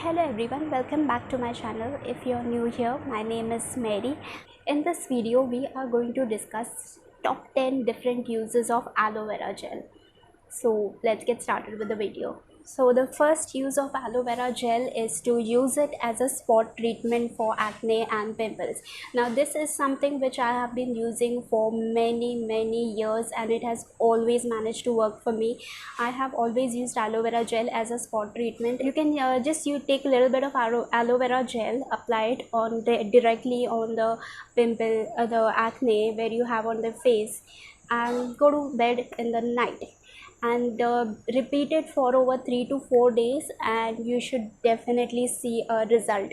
Hello everyone, welcome back to my channel. If you're new here, my name is Mary. In this video, we are going to discuss top 10 different uses of aloe vera gel. So let's get started with the video. So the first use of aloe vera gel is to use it as a spot treatment for acne and pimples. Now this is something which I have been using for many years and it has always managed to work for me. I have always used aloe vera gel as a spot treatment. You can you take a little bit of aloe vera gel, apply it on directly on the pimple, the acne where you have on the face, and go to bed in the night and repeat it for over 3 to 4 days and you should definitely see a result.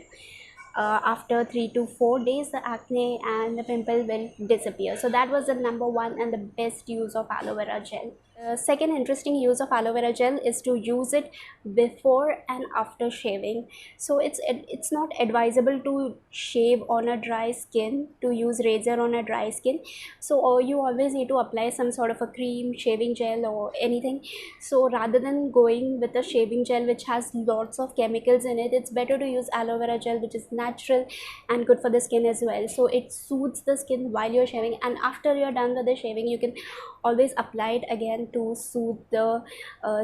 After 3 to 4 days the acne and the pimple will disappear. So that was the number one and the best use of aloe vera gel. Second interesting use of aloe vera gel is to use it before and after shaving. So it's not advisable to shave on a dry skin, to use razor on a dry skin. So you always need to apply some sort of a cream, shaving gel or anything. So rather than going with a shaving gel which has lots of chemicals in it, it's better to use aloe vera gel which is natural and good for the skin as well. So it soothes the skin while you're shaving, and after you're done with the shaving you can always apply it again to soothe the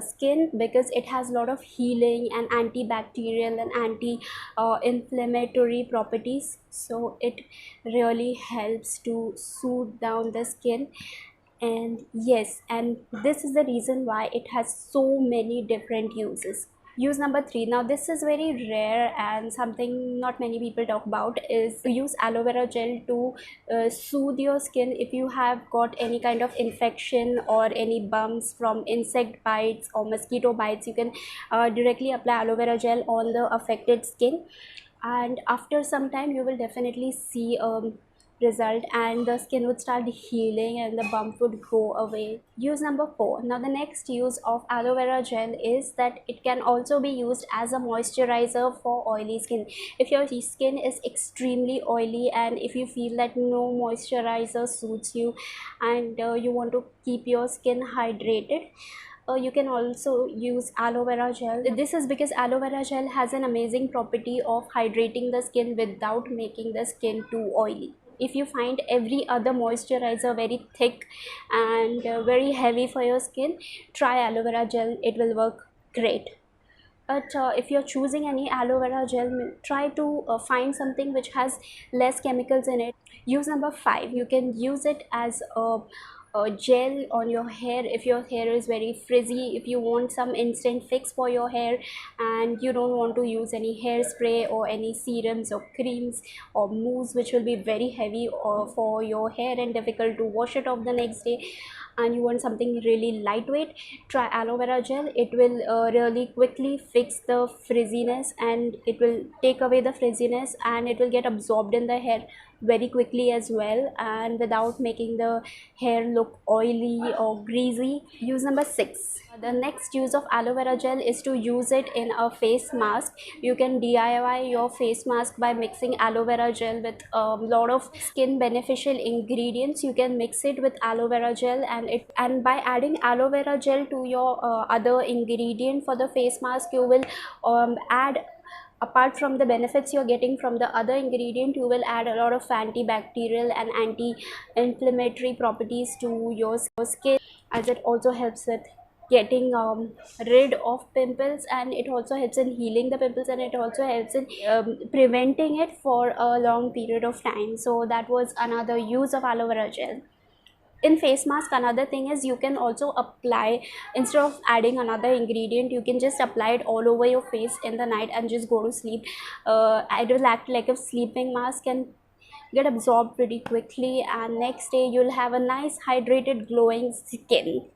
skin, because it has a lot of healing and antibacterial and anti-inflammatory properties. So it really helps to soothe down the skin. And yes, and this is the reason why it has so many different uses. Use number three. Now this is very rare and something not many people talk about, is to use aloe vera gel to soothe your skin if you have got any kind of infection or any bumps from insect bites or mosquito bites. You can directly apply aloe vera gel on the affected skin, and after some time you will definitely see result and the skin would start healing and the bump would go away. Use number four. Now the next use of aloe vera gel is that it can also be used as a moisturizer for oily skin. If your skin is extremely oily and if you feel that no moisturizer suits you and you want to keep your skin hydrated, you can also use aloe vera gel. This is because aloe vera gel has an amazing property of hydrating the skin without making the skin too oily. If you find every other moisturizer very thick and very heavy for your skin, try aloe vera gel, it will work great. But if you're choosing any aloe vera gel, try to find something which has less chemicals in it. Use number five. You can use it as a gel on your hair if your hair is very frizzy. If you want some instant fix for your hair and you don't want to use any hairspray or any serums or creams or mousse which will be very heavy for your hair and difficult to wash it off the next day, and you want something really lightweight, try aloe vera gel. It will really quickly fix the frizziness and it will take away the frizziness and it will get absorbed in the hair very quickly as well, and without making the hair look oily or greasy. Use number six. The next use of aloe vera gel is to use it in a face mask. You can DIY your face mask by mixing aloe vera gel with a lot of skin beneficial ingredients. You can mix it with aloe vera gel and by adding aloe vera gel to your other ingredient for the face mask, you will add, apart from the benefits you're getting from the other ingredient, you will add a lot of antibacterial and anti-inflammatory properties to your skin, as it also helps with getting rid of pimples, and it also helps in healing the pimples, and it also helps in preventing it for a long period of time. So that was another use of aloe vera gel. In face mask, another thing is you can also apply, instead of adding another ingredient, you can just apply it all over your face in the night and just go to sleep. It will act like a sleeping mask and get absorbed pretty quickly, and next day you'll have a nice hydrated glowing skin.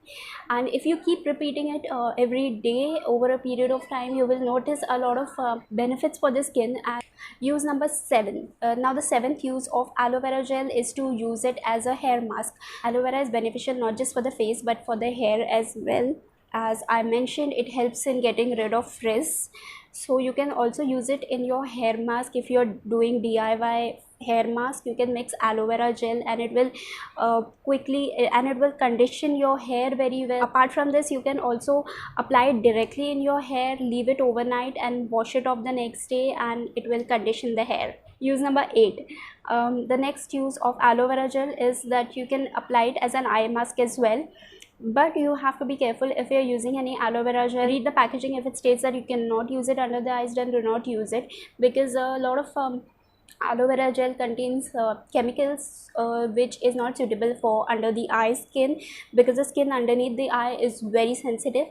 And if you keep repeating it every day over a period of time, you will notice a lot of benefits for the skin. And use number seven. Now the seventh use of aloe vera gel is to use it as a hair mask. Aloe vera is beneficial not just for the face but for the hair as well. As I mentioned, it helps in getting rid of frizz, so you can also use it in your hair mask if you're doing DIY hair mask, you can mix aloe vera gel, and it will quickly, and it will condition your hair very well. Apart from this, you can also apply it directly in your hair, leave it overnight and wash it off the next day, and it will condition the hair. Use number 8. The next use of aloe vera gel is that you can apply it as an eye mask as well, but you have to be careful. If you're using any aloe vera gel, read the packaging. If it states that you cannot use it under the eyes, then do not use it, because a lot of aloe vera gel contains chemicals which is not suitable for under the eye skin, because the skin underneath the eye is very sensitive.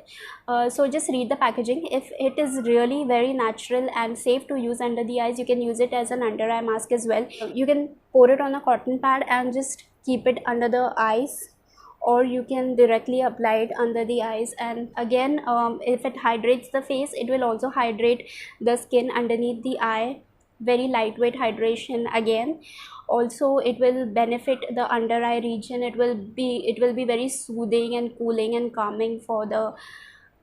So just read the packaging. If it is really very natural and safe to use under the eyes, you can use it as an under eye mask as well. You can pour it on a cotton pad and just keep it under the eyes, or you can directly apply it under the eyes. And again, if it hydrates the face, it will also hydrate the skin underneath the eye. Very lightweight hydration again. Also, it will benefit the under eye region. It will be very soothing and cooling and calming for the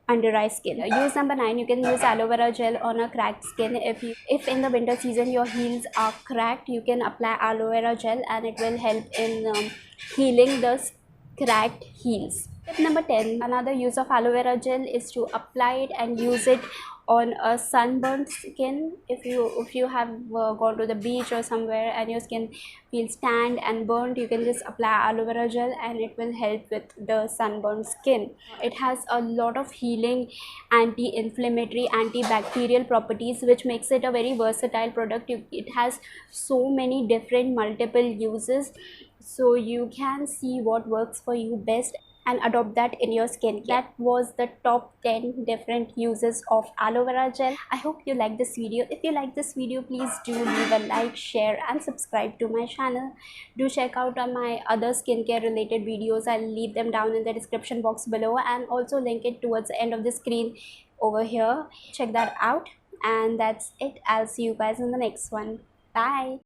under eye skin. Use number 9. You can use aloe vera gel on a cracked skin. If in the winter season your heels are cracked, you can apply aloe vera gel, and it will help in healing the cracked heels. Tip number 10. Another use of aloe vera gel is to apply it and use it on a sunburned skin. If you have gone to the beach or somewhere and your skin feels tanned and burnt, you can just apply aloe vera gel, and it will help with the sunburned skin. It has a lot of healing, anti-inflammatory, antibacterial properties, which makes it a very versatile product. It has so many different multiple uses, so you can see what works for you best and adopt that in your skincare. That was the top 10 different uses of aloe vera gel. I hope you like this video. If you like this video, please do leave a like, share and subscribe to my channel. Do check out on my other skincare related videos. I'll leave them down in the description box below, and also link it towards the end of the screen over here. Check that out, and that's it. I'll see you guys in the next one. Bye.